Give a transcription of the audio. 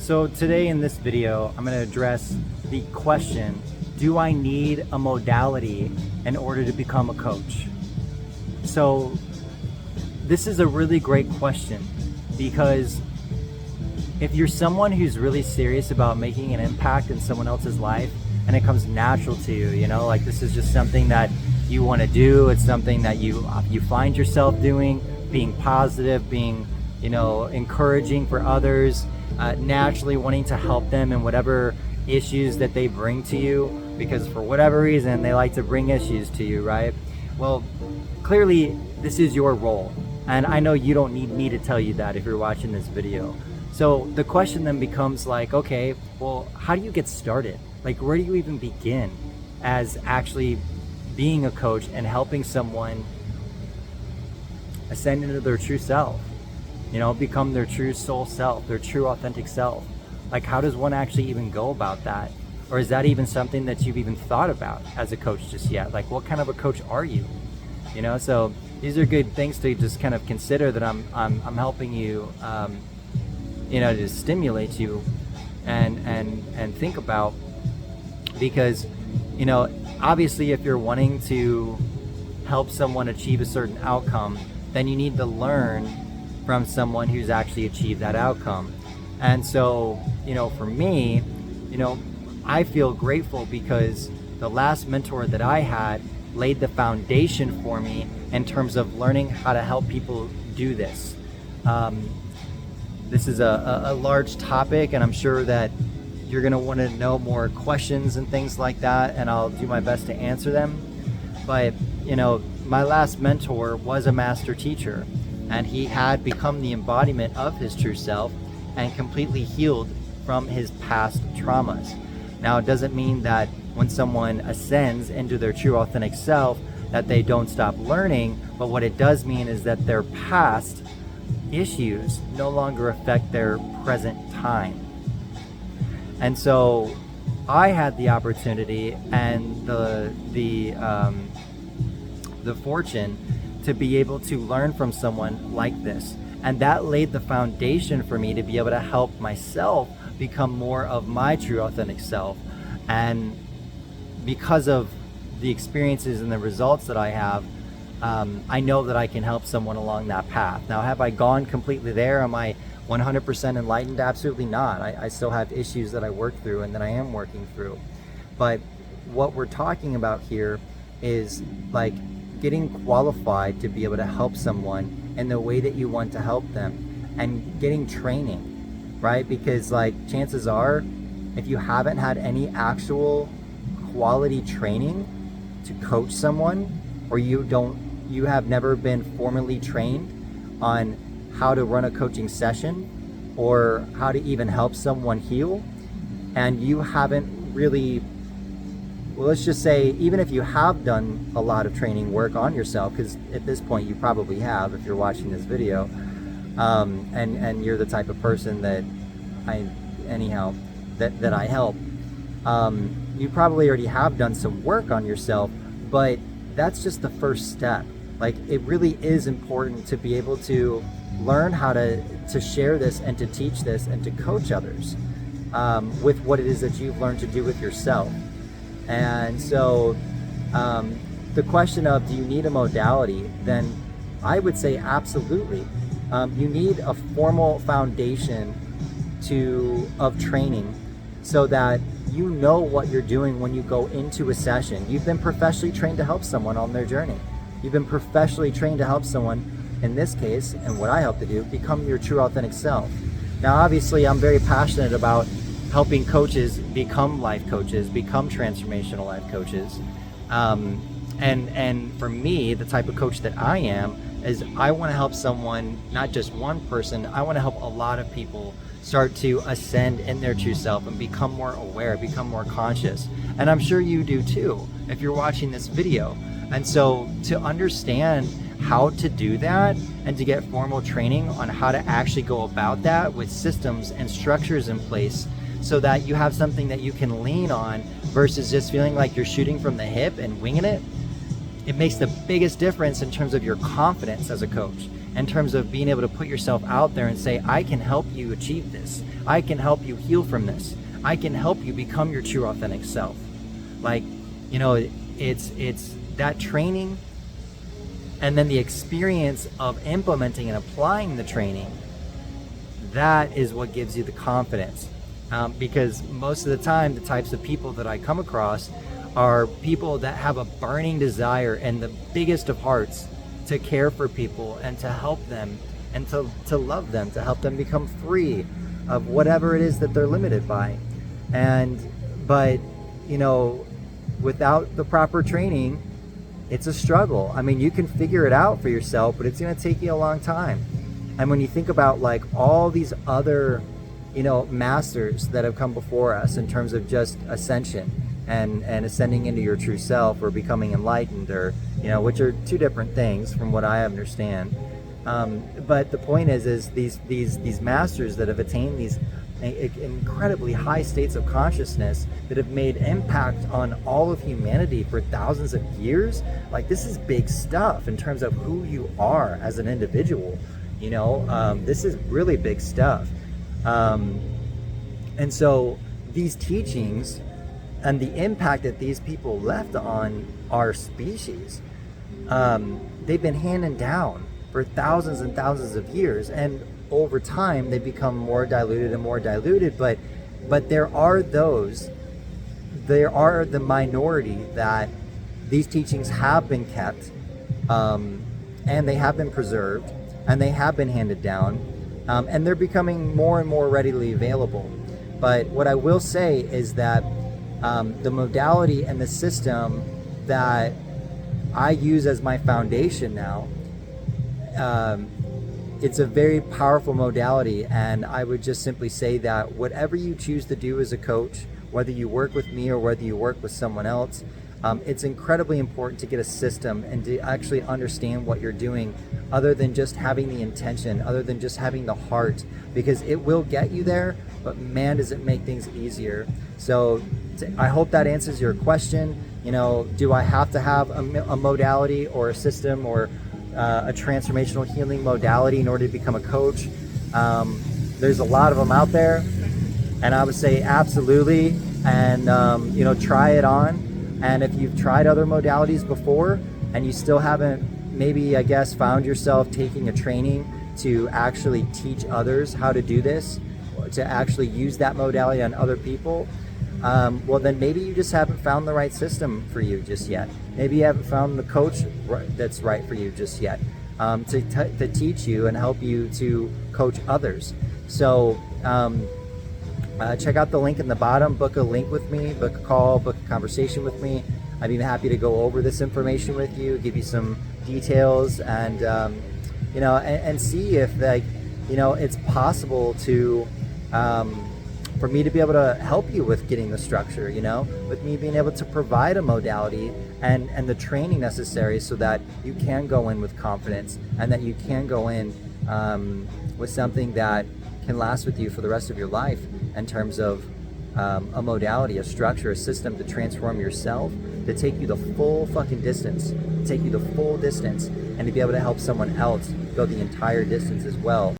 So today in this video, I'm going to address the question, do I need a modality in order to become a coach? So this is a really great question, because if you're someone who's really serious about making an impact in someone else's life and it comes natural to you, like this is just something that you want to do, it's something that you find yourself doing, being positive, being encouraging for others, naturally wanting to help them in whatever issues that they bring to you, because for whatever reason they like to bring issues to you, right? Well, clearly this is your role, and I know you don't need me to tell you that if you're watching this video. So the question then becomes like, okay, well, how do you get started? Like, where do you even begin as actually being a coach and helping someone ascend into their true self? Become their true soul self, their true authentic self. Like, how does one actually even go about that? Or is that even something that you've even thought about as a coach just yet? Like, what kind of a coach are you? So these are good things to just kind of consider that I'm helping you, to stimulate you and think about, because, obviously if you're wanting to help someone achieve a certain outcome, then you need to learn from someone who's actually achieved that outcome. And so, for me, I feel grateful because the last mentor that I had laid the foundation for me in terms of learning how to help people do this. This is a large topic, and I'm sure that you're going to want to know more questions and things like that, and I'll do my best to answer them. But, my last mentor was a master teacher, and he had become the embodiment of his true self and completely healed from his past traumas. Now, it doesn't mean that when someone ascends into their true authentic self that they don't stop learning, but what it does mean is that their past issues no longer affect their present time. And so I had the opportunity and the fortune to be able to learn from someone like this. And that laid the foundation for me to be able to help myself become more of my true authentic self. And because of the experiences and the results that I have, I know that I can help someone along that path. Now, have I gone completely there? Am I 100% enlightened? Absolutely not. I still have issues that I work through and that I am working through. But what we're talking about here is like getting qualified to be able to help someone in the way that you want to help them, and getting training, right? Because like chances are, if you haven't had any actual quality training to coach someone, or you have never been formally trained on how to run a coaching session or how to even help someone heal, and you haven't really, well, let's just say, even if you have done a lot of training work on yourself, because at this point you probably have if you're watching this video, and you're the type of person that I help, you probably already have done some work on yourself, but that's just the first step. Like, it really is important to be able to learn how to share this and to teach this and to coach others with what it is that you've learned to do with yourself. And so the question of, do you need a modality? Then I would say absolutely. You need a formal foundation of training so that you know what you're doing when you go into a session. You've been professionally trained to help someone on their journey. You've been professionally trained to help someone, in this case, and what I help to do, become your true authentic self. Now, obviously, I'm very passionate about helping coaches become life coaches, become transformational life coaches. And for me, the type of coach that I am is I want to help someone, not just one person, I want to help a lot of people start to ascend in their true self and become more aware, become more conscious. And I'm sure you do too, if you're watching this video. And so to understand how to do that and to get formal training on how to actually go about that with systems and structures in place, so that you have something that you can lean on versus just feeling like you're shooting from the hip and winging it, it makes the biggest difference in terms of your confidence as a coach. in terms of being able to put yourself out there and say, I can help you achieve this. I can help you heal from this. I can help you become your true authentic self. Like, you know, it's that training and then the experience of implementing and applying the training, that is what gives you the confidence. Because most of the time, the types of people that I come across are people that have a burning desire and the biggest of hearts to care for people and to help them and to love them, to help them become free of whatever it is that they're limited by. But, you know, without the proper training, it's a struggle. I mean, you can figure it out for yourself, but it's going to take you a long time. And when you think about like all these other, you know, masters that have come before us in terms of just ascension and ascending into your true self or becoming enlightened, or, you know, which are two different things from what I understand. But the point is these masters that have attained these incredibly high states of consciousness that have made impact on all of humanity for thousands of years, like, this is big stuff in terms of who you are as an individual. You know, this is really big stuff. And so these teachings and the impact that these people left on our species, they've been handed down for thousands and thousands of years, and over time they become more diluted and more diluted, but there are the minority that these teachings have been kept, and they have been preserved, and they have been handed down, and they're becoming more and more readily available. But what I will say is that the modality and the system that I use as my foundation now, it's a very powerful modality, and I would just simply say that whatever you choose to do as a coach, whether you work with me or whether you work with someone else, it's incredibly important to get a system and to actually understand what you're doing, other than just having the intention, other than just having the heart, because it will get you there, but man, does it make things easier. So I hope that answers your question. You know, do I have to have a modality or a system or a transformational healing modality in order to become a coach? There's a lot of them out there, and I would say absolutely. And you know, try it on. And if you've tried other modalities before and you still haven't, maybe, I guess, found yourself taking a training to actually teach others how to do this, or to actually use that modality on other people, well, then maybe you just haven't found the right system for you just yet. Maybe you haven't found the coach that's right for you just yet, to teach you and help you to coach others. So check out the link in the bottom, book a link with me, book a call, book a conversation with me. I'd be happy to go over this information with you, give you some details, and you know, and see if, like, you know, it's possible to for me to be able to help you with getting the structure, you know, with me being able to provide a modality and the training necessary so that you can go in with confidence, and that you can go in with something that can last with you for the rest of your life, in terms of a modality, a structure, a system to transform yourself, to take you the full fucking distance, and to be able to help someone else go the entire distance as well.